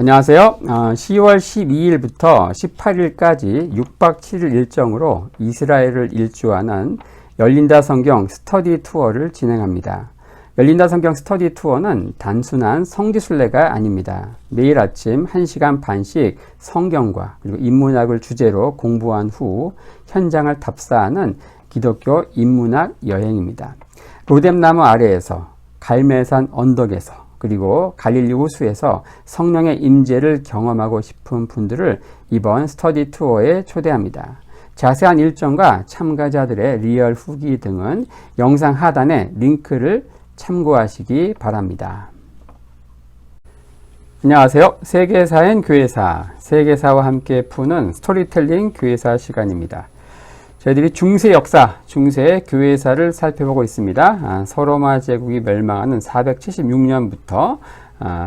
안녕하세요. 10월 12일부터 18일까지 6박 7일 일정으로 이스라엘을 일주하는 열린다 성경 스터디 투어를 진행합니다. 열린다 성경 스터디 투어는 단순한 성지순례가 아닙니다. 매일 아침 1시간 반씩 성경과 그리고 인문학을 주제로 공부한 후 현장을 답사하는 기독교 인문학 여행입니다. 로뎀나무 아래에서, 갈멜산 언덕에서, 그리고 갈릴리 호수에서 성령의 임재를 경험하고 싶은 분들을 이번 스터디 투어에 초대합니다. 자세한 일정과 참가자들의 리얼 후기 등은 영상 하단에 링크를 참고하시기 바랍니다. 안녕하세요. 세계사인 교회사, 세계사와 함께 푸는 스토리텔링 교회사 시간입니다. 저희들이 중세 역사, 중세 교회사를 살펴보고 있습니다. 서로마 제국이 멸망하는 476년부터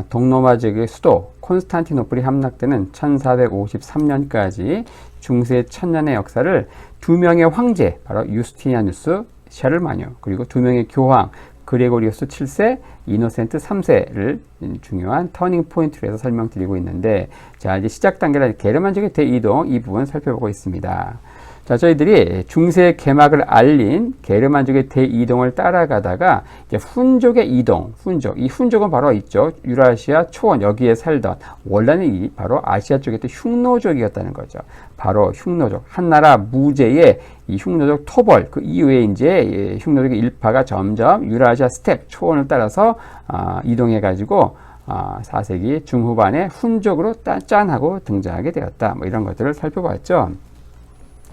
동로마 제국의 수도 콘스탄티노플이 함락되는 1453년까지 중세 천년의 역사를 두 명의 황제, 바로 유스티니아누스, 샤를마뇨, 그리고 두 명의 교황, 그레고리우스 7세, 이노센트 3세를 중요한 터닝 포인트로 해서 설명드리고 있는데, 자, 이제 시작 단계라 게르만족의 대이동 이 부분 살펴보고 있습니다. 자, 저희들이 중세 개막을 알린 게르만족의 대이동을 따라가다가 이제 훈족의 이동, 이 훈족은 바로 있죠. 유라시아 초원 여기에 살던 원래는 이 바로 아시아 쪽에 또 흉노족이었다는 거죠. 바로 흉노족, 한나라 무제의 이 흉노족 토벌, 그 이후에 이제 흉노족의 일파가 점점 유라시아 스텝 초원을 따라서 이동해 가지고 4세기 중후반에 훈족으로 짠하고 등장하게 되었다. 뭐 이런 것들을 살펴봤죠.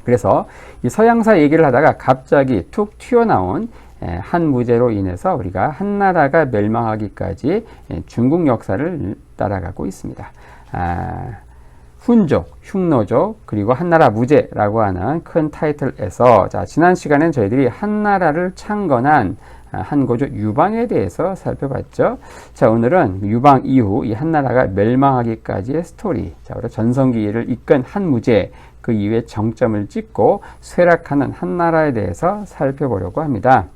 그래서 이 서양사 얘기를 하다가 갑자기 툭 튀어나온 한 무제로 인해서 우리가 한나라가 멸망하기까지 중국 역사를 따라가고 있습니다. 훈족, 흉노족, 그리고 한나라 무제라고 하는 큰 타이틀에서, 자, 지난 시간엔 저희들이 한나라를 창건한 한고조 유방에 대해서 살펴봤죠. 자, 오늘은 유방 이후 이 한나라가 멸망하기까지의 스토리, 자, 바로 전성기를 이끈 한무제, 그 이후에 정점을 찍고 쇠락하는 한나라에 대해서 살펴보려고 합니다.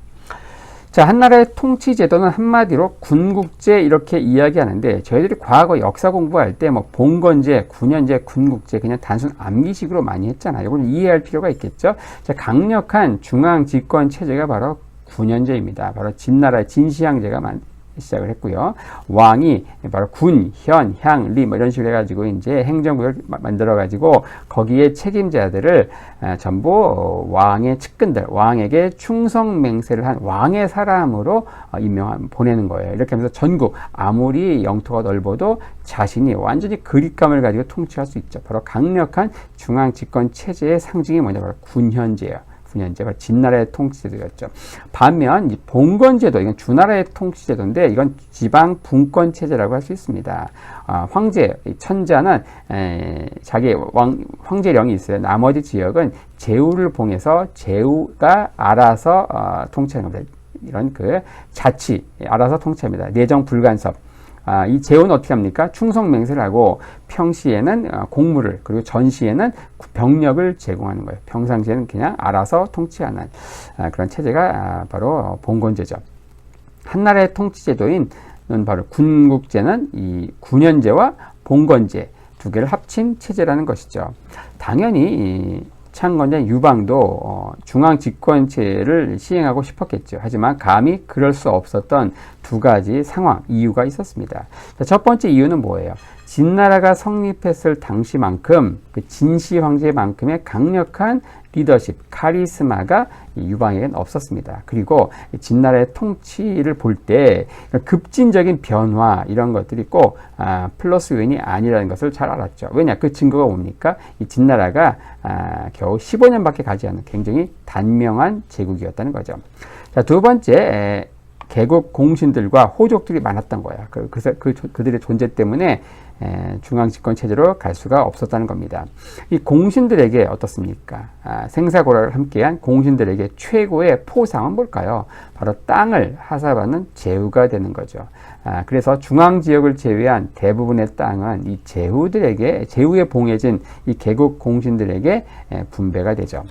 자, 한나라의 통치 제도는 한마디로 군국제 이렇게 이야기하는데, 저희들이 과거 역사 공부할 때 뭐 봉건제, 군현제, 군국제 그냥 단순 암기식으로 많이 했잖아요. 이걸 이해할 필요가 있겠죠. 자, 강력한 중앙 집권 체제가 바로 군현제입니다. 바로 진나라의 진시황제가 시작을 했고요. 왕이 바로 군, 현, 향, 리 뭐 이런 식으로 해가지고 이제 행정구역을 만들어가지고 거기에 책임자들을 전부 왕의 측근들, 왕에게 충성 맹세를 한 왕의 사람으로 보내는 거예요. 이렇게 하면서 전국 아무리 영토가 넓어도 자신이 완전히 그립감을 가지고 통치할 수 있죠. 바로 강력한 중앙 집권 체제의 상징이 뭐냐, 바로 군현제예요. 군현제가 진나라의 통치제도였죠. 반면 이 봉건제도, 이건 주나라의 통치제도인데 이건 지방 분권 체제라고 할 수 있습니다. 황제, 천자는 자기 황제령이 있어요. 나머지 지역은 제후를 봉해서 제후가 알아서 통치하는 겁니다. 이런 그 자치, 알아서 통치합니다. 내정 불간섭. 이 제후는 어떻게 합니까? 충성 맹세를 하고 평시에는 공물을, 그리고 전시에는 병력을 제공하는 거예요. 평상시에는 그냥 알아서 통치하는 그런 체제가 바로 봉건제죠. 한나라의 통치제도인 바로 군국제는 이 군현제와 봉건제 두 개를 합친 체제라는 것이죠. 당연히 창건자 유방도 중앙 집권체를 시행하고 싶었겠죠. 하지만 감히 그럴 수 없었던 두 가지 상황, 이유가 있었습니다. 자, 첫 번째 이유는 뭐예요? 진나라가 성립했을 당시만큼, 그 진시 황제만큼의 강력한 리더십, 카리스마가 유방에겐 없었습니다. 그리고 진나라의 통치를 볼 때 급진적인 변화, 이런 것들이 꼭 플러스 요인이 아니라는 것을 잘 알았죠. 왜냐? 그 증거가 뭡니까? 이 진나라가 겨우 15년밖에 가지 않은 굉장히 단명한 제국이었다는 거죠. 자, 두 번째, 개국 공신들과 호족들이 많았던 거야. 그들의 존재 때문에 중앙 집권 체제로 갈 수가 없었다는 겁니다. 이 공신들에게 어떻습니까? 생사고라를 함께한 공신들에게 최고의 포상은 뭘까요? 바로 땅을 하사받는 제후가 되는 거죠. 그래서 중앙 지역을 제외한 대부분의 땅은 이 제후에 봉해진 이 개국 공신들에게 분배가 되죠.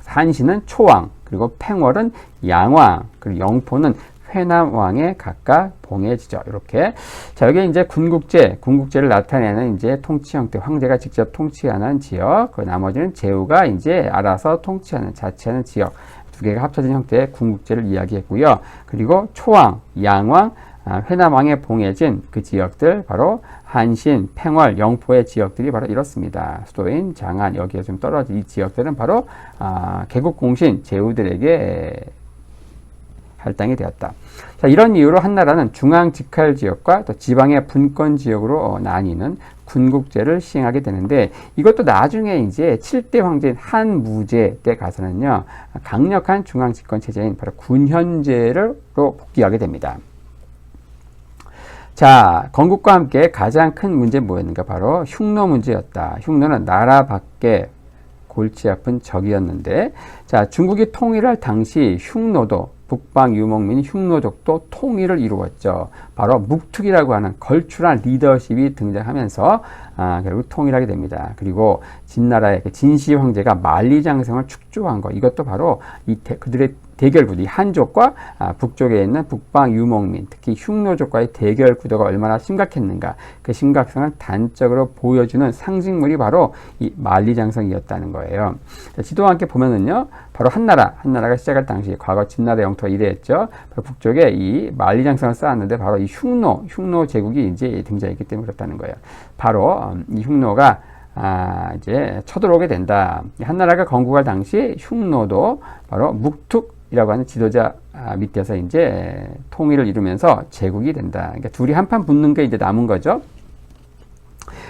한시는 초왕, 그리고 팽월은 양왕, 그리고 영포는 회남 왕에 각각 봉해지죠. 이렇게. 자, 여기 이제 군국제를 나타내는 이제 통치 형태, 황제가 직접 통치하는 지역, 그 나머지는 제후가 이제 알아서 통치하는, 자치하는 지역, 두 개가 합쳐진 형태의 군국제를 이야기했고요. 그리고 초왕, 양왕, 회남왕에 봉해진 그 지역들, 바로 한신, 팽월, 영포의 지역들이 바로 이렇습니다. 수도인 장안, 여기에 좀 떨어진 이 지역들은 바로 개국공신 제후들에게 할당이 되었다. 자, 이런 이유로 한나라는 중앙 직할 지역과 또 지방의 분권 지역으로 나뉘는 군국제를 시행하게 되는데, 이것도 나중에 이제 7대 황제인 한무제 때 가서는요, 강력한 중앙 집권 체제인 바로 군현제로 복귀하게 됩니다. 자, 건국과 함께 가장 큰 문제는 뭐였는가? 바로 흉노 문제였다. 흉노는 나라 밖에 골치 아픈 적이었는데, 자, 중국이 통일할 당시 흉노도, 북방 유목민 흉노족도 통일을 이루었죠. 바로 묵툭이라고 하는 걸출한 리더십이 등장하면서 결국 통일하게 됩니다. 그리고 진나라의 진시 황제가 만리장성을 축조한 것, 이것도 바로 그들의 대결 구도, 이 한족과 북쪽에 있는 북방 유목민, 특히 흉노족과의 대결 구도가 얼마나 심각했는가, 그 심각성을 단적으로 보여주는 상징물이 바로 이 만리장성이었다는 거예요. 자, 지도와 함께 보면은요, 바로 한나라가 시작할 당시, 과거 진나라 영토가 이래했죠. 북쪽에 이 만리장성을 쌓았는데 바로 이 흉노 제국이 이제 등장했기 때문에 그렇다는 거예요. 바로 이 흉노가 이제 쳐들어오게 된다. 한나라가 건국할 당시 흉노도 바로 묵툭이라고 하는 지도자 밑에서 이제 통일을 이루면서 제국이 된다. 그러니까 둘이 한판 붙는 게 이제 남은 거죠.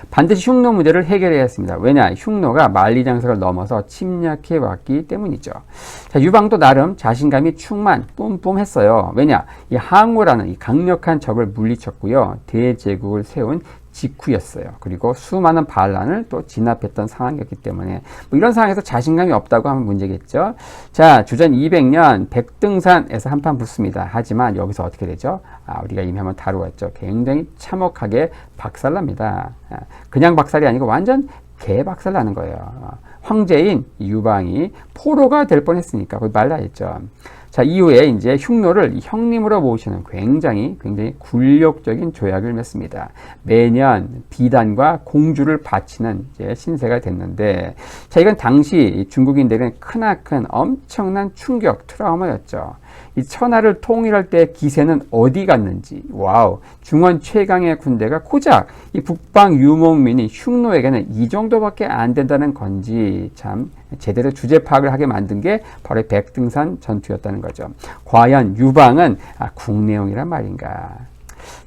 반드시 흉노 문제를 해결해야 했습니다. 왜냐? 흉노가 만리장성을 넘어서 침략해 왔기 때문이죠. 자, 유방도 나름 자신감이 뿜뿜했어요. 왜냐? 이 항우라는 이 강력한 적을 물리쳤고요. 대제국을 세운 직후였어요. 그리고 수많은 반란을 또 진압했던 상황이었기 때문에 뭐 이런 상황에서 자신감이 없다고 하면 문제겠죠. 자, 주전 200년 백등산에서 한판 붙습니다. 하지만 여기서 어떻게 되죠? 우리가 이미 한번 다루었죠. 굉장히 참혹하게 박살납니다. 그냥 박살이 아니고 완전 개박살나는 거예요. 황제인 유방이 포로가 될 뻔했으니까 거의 말라했죠. 자, 이후에 이제 흉노를 형님으로 모시는 굉장히 굴욕적인 조약을 맺습니다. 매년 비단과 공주를 바치는 이제 신세가 됐는데, 자, 이건 당시 중국인들은 크나큰 엄청난 충격, 트라우마였죠. 이 천하를 통일할 때 기세는 어디 갔는지, 와우, 중원 최강의 군대가 고작 이 북방 유목민이 흉노에게는 이 정도밖에 안 된다는 건지, 참 제대로 주제 파악을 하게 만든 게 바로 백등산 전투였다는 거죠. 과연 유방은 국내용이란 말인가?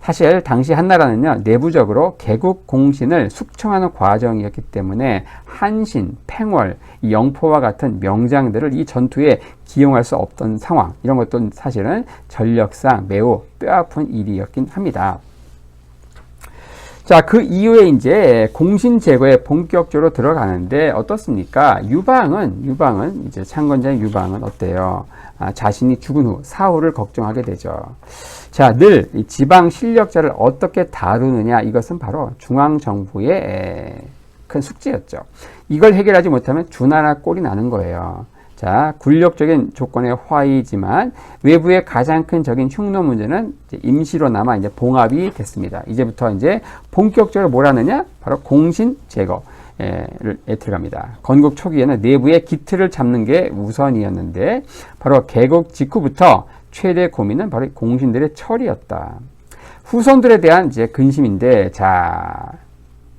사실 당시 한나라는요, 내부적으로 개국 공신을 숙청하는 과정이었기 때문에 한신, 팽월, 영포와 같은 명장들을 이 전투에 기용할 수 없던 상황, 이런 것도 사실은 전력상 매우 뼈아픈 일이었긴 합니다. 자, 그 이후에 이제 공신 제거에 본격적으로 들어가는데 어떻습니까? 유방은 이제 창건자인 유방은 어때요? 자신이 죽은 후 사후를 걱정하게 되죠. 자, 늘 이 지방 실력자를 어떻게 다루느냐, 이것은 바로 중앙정부의 큰 숙제였죠. 이걸 해결하지 못하면 주나라 꼴이 나는 거예요. 자, 굴욕적인 조건의 화의지만 외부의 가장 큰 적인 흉노 문제는 이제 임시로나마 이제 봉합이 됐습니다. 이제부터 이제 본격적으로 뭘 하느냐? 바로 공신 제거에 들어갑니다. 건국 초기에는 내부의 기틀을 잡는 게 우선이었는데, 바로 개국 직후부터 최대 고민은 바로 공신들의 처리였다. 후손들에 대한 이제 근심인데, 자,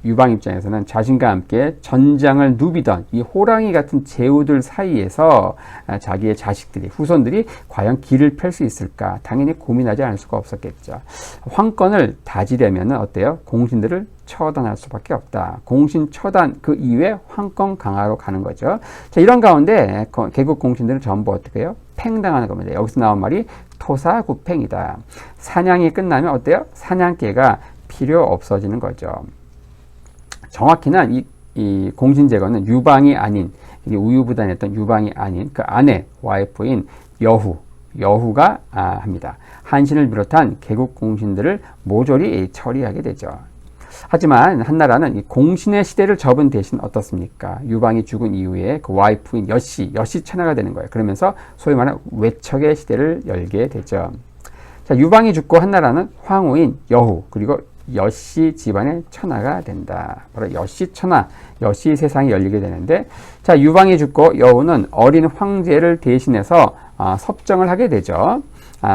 유방 입장에서는 자신과 함께 전장을 누비던 이 호랑이 같은 제후들 사이에서 자기의 자식들이, 후손들이 과연 길을 펼 수 있을까? 당연히 고민하지 않을 수가 없었겠죠. 황권을 다지려면 어때요? 공신들을 처단할 수밖에 없다. 공신 처단, 그 이후에 황권 강화로 가는 거죠. 자, 이런 가운데 개국 공신들은 전부 어떻게 해요? 팽당하는 겁니다. 여기서 나온 말이 토사구팽이다. 사냥이 끝나면 어때요? 사냥개가 필요 없어지는 거죠. 정확히는 이 공신 제거는 유방이 아닌, 우유부단했던 유방이 아닌 그 아내, 와이프인 여후가 합니다. 한신을 비롯한 개국 공신들을 모조리 처리하게 되죠. 하지만 한나라는 이 공신의 시대를 접은 대신 어떻습니까? 유방이 죽은 이후에 그 와이프인 여씨 천하가 되는 거예요. 그러면서 소위 말하는 외척의 시대를 열게 되죠. 자, 유방이 죽고 한나라는 황후인 여후 그리고 여씨 집안의 천하가 된다. 바로 여씨 천하, 여씨 세상이 열리게 되는데, 자, 유방이 죽고 여후는 어린 황제를 대신해서 섭정을 하게 되죠.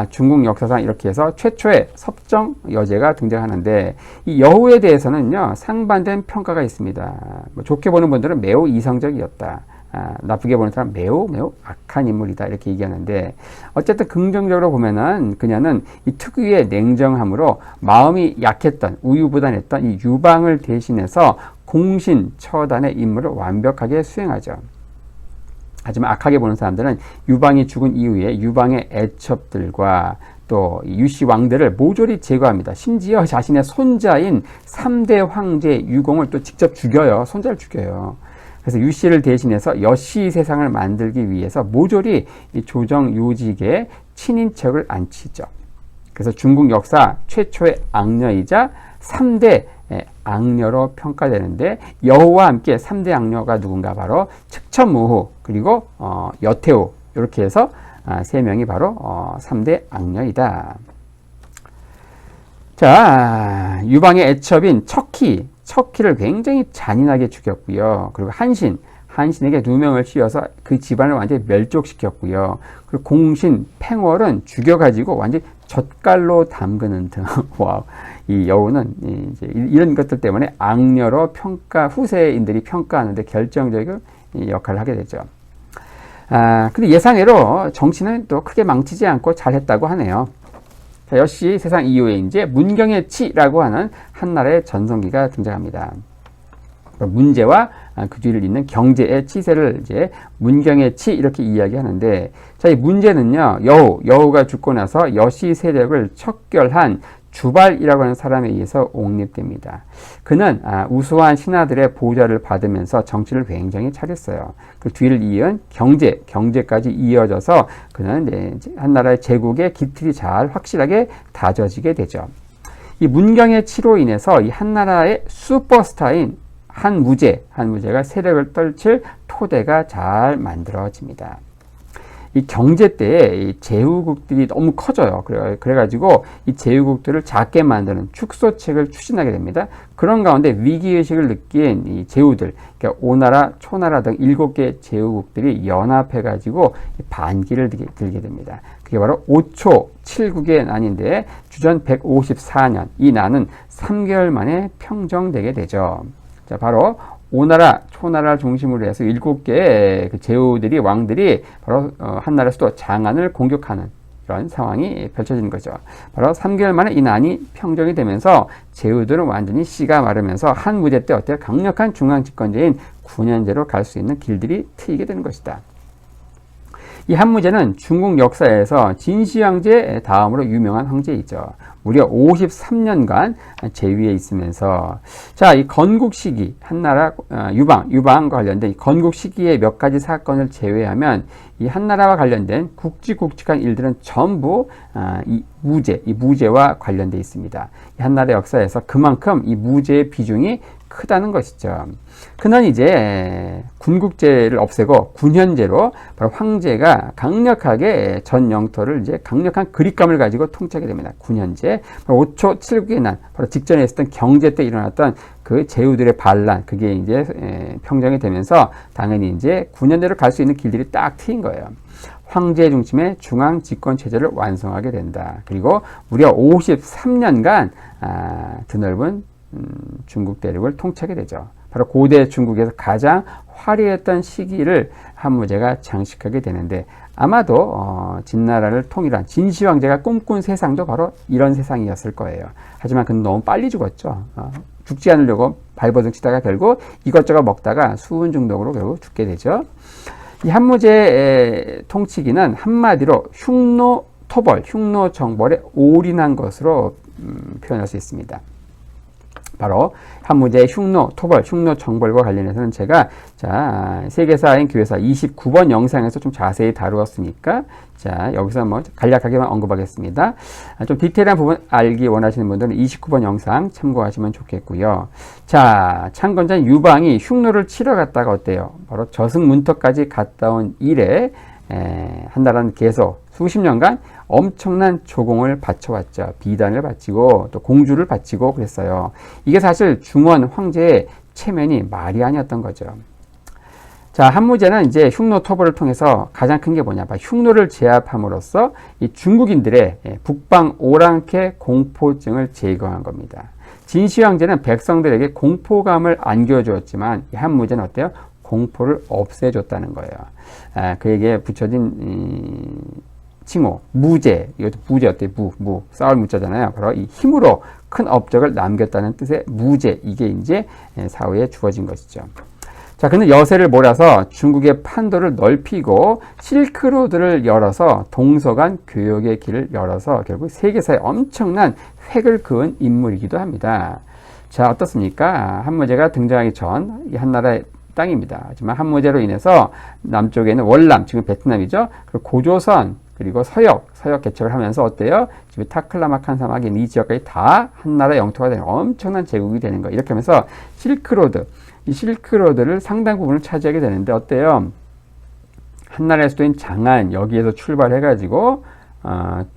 중국 역사상 이렇게 해서 최초의 섭정 여제가 등장하는데, 이 여후에 대해서는요 상반된 평가가 있습니다. 뭐 좋게 보는 분들은 매우 이성적이었다. 나쁘게 보는 사람 매우 악한 인물이다 이렇게 얘기하는데, 어쨌든 긍정적으로 보면은 그녀는 이 특유의 냉정함으로 마음이 약했던 우유부단했던 이 유방을 대신해서 공신 처단의 임무를 완벽하게 수행하죠. 하지만 악하게 보는 사람들은 유방이 죽은 이후에 유방의 애첩들과 또 유씨 왕들을 모조리 제거합니다. 심지어 자신의 손자인 3대 황제 유공을 또 직접 죽여요. 손자를 죽여요. 그래서 유씨를 대신해서 여씨 세상을 만들기 위해서 모조리 이 조정 요직에 친인척을 앉히죠. 그래서 중국 역사 최초의 악녀이자 3대 악녀로 평가되는데, 여우와 함께 3대 악녀가 누군가 바로 측천무후 그리고 여태후 이렇게 해서 세 명이 바로 3대 악녀이다. 자, 유방의 애첩인 척희를 굉장히 잔인하게 죽였고요. 그리고 한신에게 누명을 씌워서 그 집안을 완전히 멸족시켰고요. 그리고 공신, 팽월은 죽여가지고 완전히 젓갈로 담그는 등, 와, 이 여우는 이제 이런 것들 때문에 악녀로 후세인들이 평가하는데 결정적인 역할을 하게 되죠. 근데 예상외로 정치는 또 크게 망치지 않고 잘했다고 하네요. 자, 여씨 세상 이후에 이제 문경의 치라고 하는 한나라의 전성기가 등장합니다. 문제와 그 뒤를 잇는 경제의 치세를 이제 문경의 치 이렇게 이야기하는데, 자, 이 문제는요 여우가 죽고 나서 여씨 세력을 척결한 주발이라고 하는 사람에 의해서 옹립됩니다. 그는 우수한 신하들의 보좌를 받으면서 정치를 굉장히 차렸어요. 그 뒤를 이은 경제까지 이어져서 그는 이제 한나라의 제국의 기틀이 잘 확실하게 다져지게 되죠. 이 문경의 치로 인해서 이 한나라의 슈퍼스타인 한무제가 세력을 떨칠 토대가 잘 만들어집니다. 이 경제 때에 이 제후국들이 너무 커져요. 그래가지고 이 제후국들을 작게 만드는 축소책을 추진하게 됩니다. 그런 가운데 위기의식을 느낀 이 제후들, 그러니까 오나라, 초나라 등 7개 제후국들이 연합해가지고 반기를 들게 됩니다. 그게 바로 5초 7국의 난인데, 주전 154년 이 난은 3개월 만에 평정되게 되죠. 자, 바로 오나라, 초나라를 중심으로 해서 7개의 그 제후들이, 왕들이 바로 한나라 수도 장안을 공격하는 이런 상황이 펼쳐지는 거죠. 바로 3개월 만에 이 난이 평정이 되면서 제후들은 완전히 씨가 마르면서 한무제 때 어때요? 강력한 중앙 집권제인 군현제로 갈 수 있는 길들이 트이게 되는 것이다. 이 한무제는 중국 역사에서 진시황제 다음으로 유명한 황제이죠. 무려 53년간 제위에 있으면서, 자, 이 건국 시기, 한나라 유방과 관련된 이 건국 시기의 몇 가지 사건을 제외하면 이 한나라와 관련된 굵직굵직한 일들은 전부 이 무제와 관련돼 있습니다. 이 한나라 역사에서 그만큼 이 무제의 비중이 크다는 것이죠. 그는 이제 군국제를 없애고 군현제로 바로 황제가 강력하게 전 영토를 이제 강력한 그립감을 가지고 통치하게 됩니다. 군현제. 5초 7국의 난, 바로 직전에 있었던 경제 때 일어났던 그 제후들의 반란, 그게 이제 평정이 되면서 당연히 이제 군현제로 갈 수 있는 길들이 딱 트인 거예요. 황제 중심의 중앙 집권 체제를 완성하게 된다. 그리고 무려 53년간 드넓은 중국 대륙을 통치하게 되죠. 바로 고대 중국에서 가장 화려했던 시기를 한무제가 장식하게 되는데, 아마도 진나라를 통일한 진시황제가 꿈꾼 세상도 바로 이런 세상이었을 거예요. 하지만 그는 너무 빨리 죽었죠. 죽지 않으려고 발버둥 치다가 결국 이것저것 먹다가 수은 중독으로 결국 죽게 되죠. 이 한무제의 통치기는 한마디로 흉노정벌에 올인한 것으로 표현할 수 있습니다. 바로 한무제의 흉노정벌과 관련해서는 제가 세계사행 교회사 29번 영상에서 좀 자세히 다루었으니까 여기서 간략하게만 언급하겠습니다. 좀 디테일한 부분 알기 원하시는 분들은 29번 영상 참고하시면 좋겠고요. 자, 창건전 유방이 흉노를 치러 갔다가 어때요? 바로 저승문턱까지 갔다 온 이래 한나라는 계속 수십 년간 엄청난 조공을 바쳐왔죠. 비단을 바치고 또 공주를 바치고 그랬어요. 이게 사실 중원 황제의 체면이 말이 아니었던 거죠. 자, 한무제는 이제 흉노 토벌을 통해서 가장 큰 게 뭐냐? 흉노를 제압함으로써 이 중국인들의 북방 오랑캐 공포증을 제거한 겁니다. 진시 황제는 백성들에게 공포감을 안겨주었지만 이 한무제는 어때요? 공포를 없애줬다는 거예요. 그에게 붙여진 칭호, 무제, 이것도 무제 어때요? 무, 싸울 무자잖아요. 바로 이 힘으로 큰 업적을 남겼다는 뜻의 무제, 이게 이제 사후에 주어진 것이죠. 자, 그는 여세를 몰아서 중국의 판도를 넓히고 실크로드를 열어서 동서간 교역의 길을 열어서 결국 세계사에 엄청난 획을 그은 인물이기도 합니다. 자, 어떻습니까? 한무제가 등장하기 전 이 한나라의 땅입니다. 하지만 한무제로 인해서 남쪽에는 월남, 지금 베트남이죠. 그리고 고조선, 그리고 서역 개척을 하면서 어때요? 지금 타클라마칸 사막이 이 지역까지 다 한나라 영토가 되는 엄청난 제국이 되는 거예요. 이렇게 하면서 실크로드, 이 실크로드를 상당 부분을 차지하게 되는데 어때요? 한나라의 수도인 장안 여기에서 출발해가지고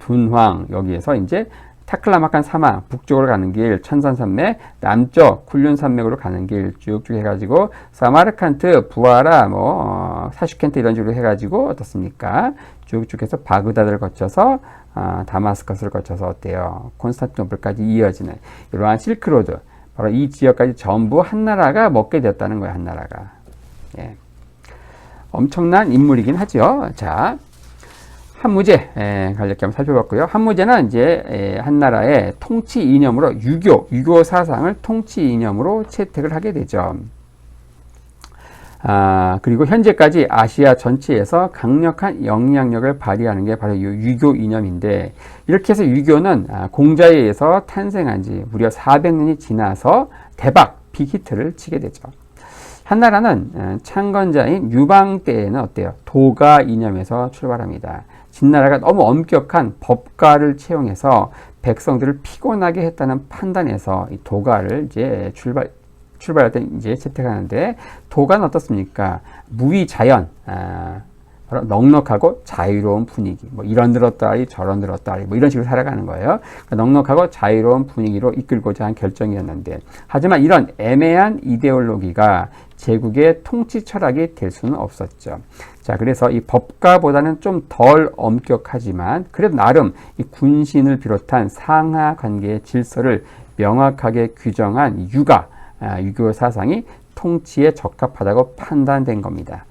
둔황 여기에서 이제 타클라마칸 사막 북쪽으로 가는 길 천산산맥, 남쪽 쿨륜산맥으로 가는 길 쭉쭉 해가지고 사마르칸트, 부하라, 사슈켄트 이런 식으로 해가지고 어떻습니까? 쭉쭉 해서 바그다드를 거쳐서 다마스커스를 거쳐서 어때요? 콘스탄티노플까지 이어지는 이러한 실크로드, 바로 이 지역까지 전부 한나라가 먹게 되었다는 거예요. 한나라가. 예. 엄청난 인물이긴 하죠. 자, 한무제 간략히 한번 살펴봤고요. 한무제는 이제 한나라의 통치 이념으로 유교 사상을 통치 이념으로 채택을 하게 되죠. 그리고 현재까지 아시아 전체에서 강력한 영향력을 발휘하는 게 바로 이 유교 이념인데, 이렇게 해서 유교는 공자에 의해서 탄생한 지 무려 400년이 지나서 대박 빅히트를 치게 되죠. 한나라는 창건자인 유방 때에는 어때요? 도가 이념에서 출발합니다. 진나라가 너무 엄격한 법가를 채용해서 백성들을 피곤하게 했다는 판단에서 이 도가를 이제 출발할 때 이제 채택하는데, 도가는 어떻습니까? 무위자연, 바로 넉넉하고 자유로운 분위기, 이런 들었다리 저런 들었다리 이런 식으로 살아가는 거예요. 그러니까 넉넉하고 자유로운 분위기로 이끌고자 한 결정이었는데, 하지만 이런 애매한 이데올로기가 제국의 통치 철학이 될 수는 없었죠. 자, 그래서 이 법가보다는 좀 덜 엄격하지만 그래도 나름 이 군신을 비롯한 상하 관계의 질서를 명확하게 규정한 유교 사상이 통치에 적합하다고 판단된 겁니다.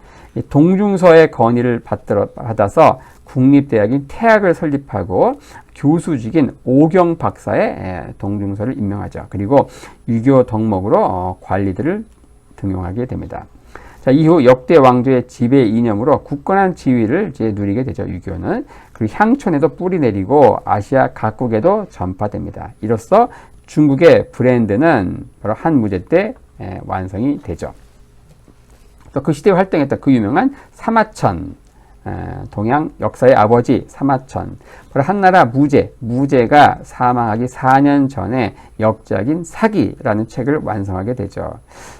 동중서의 건의를 받아서 국립대학인 태학을 설립하고 교수직인 오경 박사의 동중서를 임명하죠. 그리고 유교 덕목으로 관리들을 등용하게 됩니다. 자, 이후 역대 왕조의 지배 이념으로 굳건한 지위를 이제 누리게 되죠. 유교는. 그리고 향촌에도 뿌리 내리고 아시아 각국에도 전파됩니다. 이로써 중국의 브랜드는 바로 한무제 때 완성이 되죠. 또 그 시대에 활동했던 그 유명한 사마천, 동양 역사의 아버지 사마천, 바로 한나라 무제가 사망하기 4년 전에 역작인 사기라는 책을 완성하게 되죠.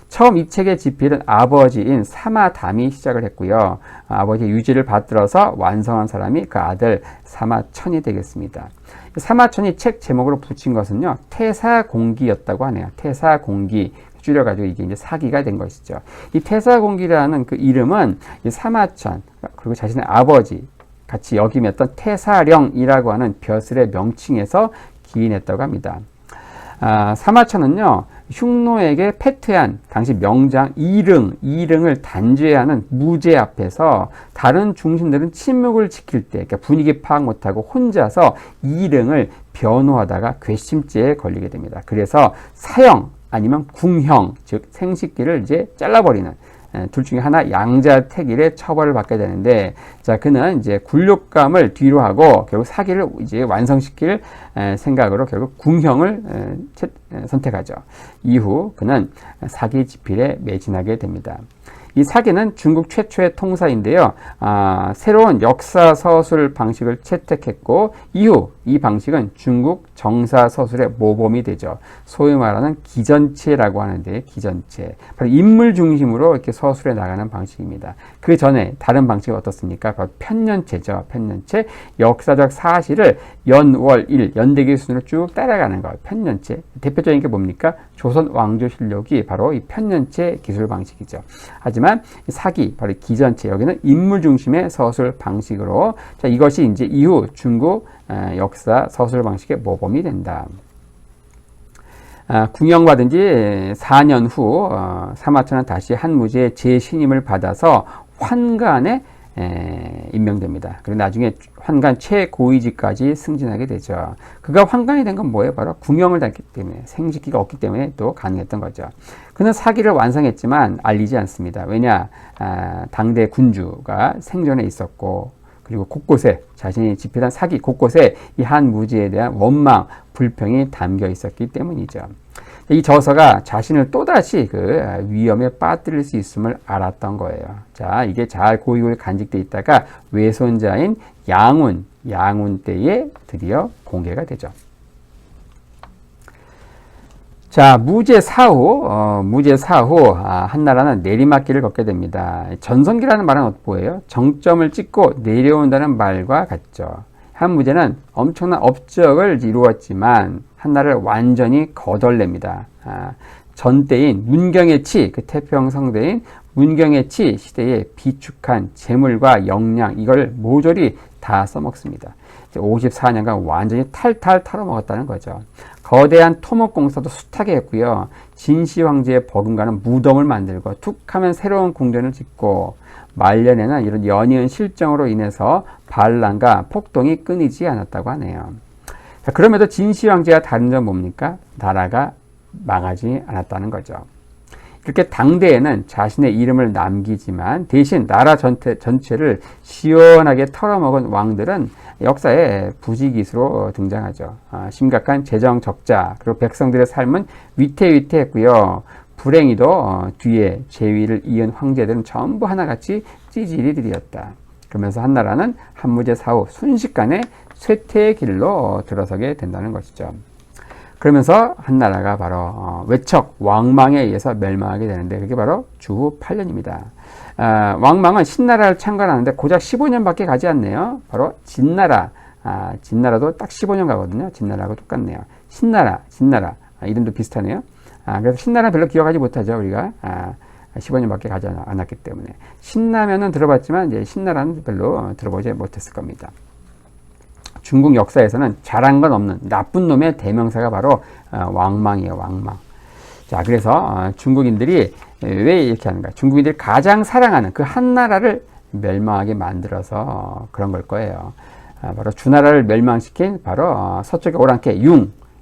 처음 이 책의 집필은 아버지인 사마담이 시작을 했고요. 아버지의 유지를 받들어서 완성한 사람이 그 아들 사마천이 되겠습니다. 사마천이 책 제목으로 붙인 것은요, 태사공기였다고 하네요. 태사공기. 줄여가지고 이게 이제 사기가 된 것이죠. 이 태사공기라는 그 이름은 이 사마천, 그리고 자신의 아버지 같이 역임했던 태사령이라고 하는 벼슬의 명칭에서 기인했다고 합니다. 사마천은요, 흉노에게 패퇴한 당시 명장 이릉을 단죄하는 무제 앞에서 다른 중신들은 침묵을 지킬 때, 그러니까 분위기 파악 못하고 혼자서 이릉을 변호하다가 괘씸죄에 걸리게 됩니다. 그래서 사형 아니면 궁형, 즉 생식기를 이제 잘라버리는 둘 중에 하나 양자택일의 처벌을 받게 되는데, 자, 그는 이제 굴욕감을 뒤로 하고 결국 사기를 이제 완성시킬 생각으로 결국 궁형을 선택하죠. 이후 그는 사기 집필에 매진하게 됩니다. 이 사기는 중국 최초의 통사인데요. 새로운 역사 서술 방식을 채택했고 이후 이 방식은 중국 정사 서술의 모범이 되죠. 소위 말하는 기전체라고 하는데 기전체. 바로 인물 중심으로 이렇게 서술해 나가는 방식입니다. 그 전에 다른 방식이 어떻습니까? 바로 편년체죠. 편년체. 역사적 사실을 연, 월, 일, 연대기 순으로 쭉 따라가는 거. 편년체. 대표적인 게 뭡니까? 조선 왕조실록이 바로 이 편년체 기술 방식이죠. 하지만 사기, 바로 기전체. 여기는 인물 중심의 서술 방식으로. 자, 이것이 이제 이후 중국 역사 서술 방식의 모범이 된다. 궁영받은 지 4년 후 사마천은 다시 한무제의 재신임을 받아서 환관에 임명됩니다. 그리고 나중에 환관 최고위직까지 승진하게 되죠. 그가 환관이 된 건 뭐예요? 바로 궁영을 달기 때문에, 생식기가 없기 때문에 또 가능했던 거죠. 그는 사기를 완성했지만 알리지 않습니다. 왜냐? 당대 군주가 생전에 있었고 그리고 곳곳에 자신이 집필한 사기 곳곳에 이 한무제에 대한 원망, 불평이 담겨 있었기 때문이죠. 이 저서가 자신을 또다시 그 위험에 빠뜨릴 수 있음을 알았던 거예요. 자, 이게 잘 고이고이 간직돼 있다가 외손자인 양운 때에 드디어 공개가 되죠. 자, 무제 사후 한나라는 내리막길을 걷게 됩니다. 전성기라는 말은 뭐예요? 정점을 찍고 내려온다는 말과 같죠. 한무제는 엄청난 업적을 이루었지만 한나라를 완전히 거덜냅니다. 전때인 문경의치, 그 태평 성대인 문경의치 시대에 비축한 재물과 역량, 이걸 모조리 다 써먹습니다. 54년간 완전히 탈탈 털어먹었다는 거죠. 거대한 토목공사도 숱하게 했고요. 진시 황제의 버금가는 무덤을 만들고 툭하면 새로운 궁전을 짓고 말년에는 이런 연이은 실정으로 인해서 반란과 폭동이 끊이지 않았다고 하네요. 자, 그럼에도 진시 황제와 다른 점 뭡니까? 나라가 망하지 않았다는 거죠. 이렇게 당대에는 자신의 이름을 남기지만 대신 나라 전체를 시원하게 털어먹은 왕들은 역사에 부지기수로 등장하죠. 심각한 재정 적자, 그리고 백성들의 삶은 위태위태했고요. 불행히도 뒤에 재위를 이은 황제들은 전부 하나같이 찌질이들이었다. 그러면서 한나라는 한무제 사후 순식간에 쇠퇴의 길로 들어서게 된다는 것이죠. 그러면서 한나라가 바로 외척 왕망에 의해서 멸망하게 되는데 그게 바로 주후 8년입니다. 왕망은 신나라를 창건하는데 고작 15년밖에 가지 않네요. 바로 진나라. 진나라도 딱 15년 가거든요. 진나라하고 똑같네요. 진나라. 이름도 비슷하네요. 그래서 신나라는 별로 기억하지 못하죠. 우리가 15년밖에 가지 않았기 때문에. 신라면은 들어봤지만 이제 신나라는 별로 들어보지 못했을 겁니다. 중국 역사에서는 잘한 건 없는 나쁜 놈의 대명사가 바로 왕망이에요. 왕망. 자, 그래서 중국인들이 왜 이렇게 하는가? 중국인들이 가장 사랑하는 그 한나라를 멸망하게 만들어서 그런 걸 거예요. 바로 주나라를 멸망시킨 바로 서쪽의 오랑캐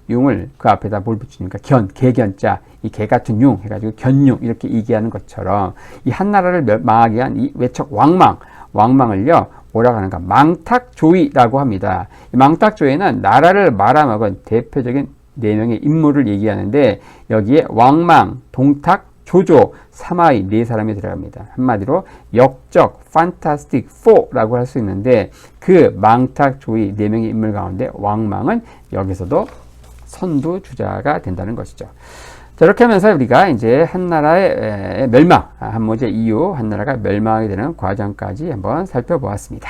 융을 그 앞에다 뭘 붙이니까 개견자, 이 개 같은 융 해가지고 견융 이렇게 얘기하는 것처럼 이 한나라를 망하게 한 이 외척 왕망을요 뭐라고 하는가? 망탁조이라고 합니다. 이 망탁조이는 나라를 말아먹은 대표적인 4명의 인물을 얘기하는데 여기에 왕망, 동탁, 조조, 사마이 4사람이 들어갑니다. 한마디로 역적, 판타스틱 4라고 할 수 있는데 그 망탁조이 4명의 인물 가운데 왕망은 여기서도 선두주자가 된다는 것이죠. 자, 이렇게 하면서 우리가 이제 한나라의 멸망, 한무제 이후 한나라가 멸망하게 되는 과정까지 한번 살펴보았습니다.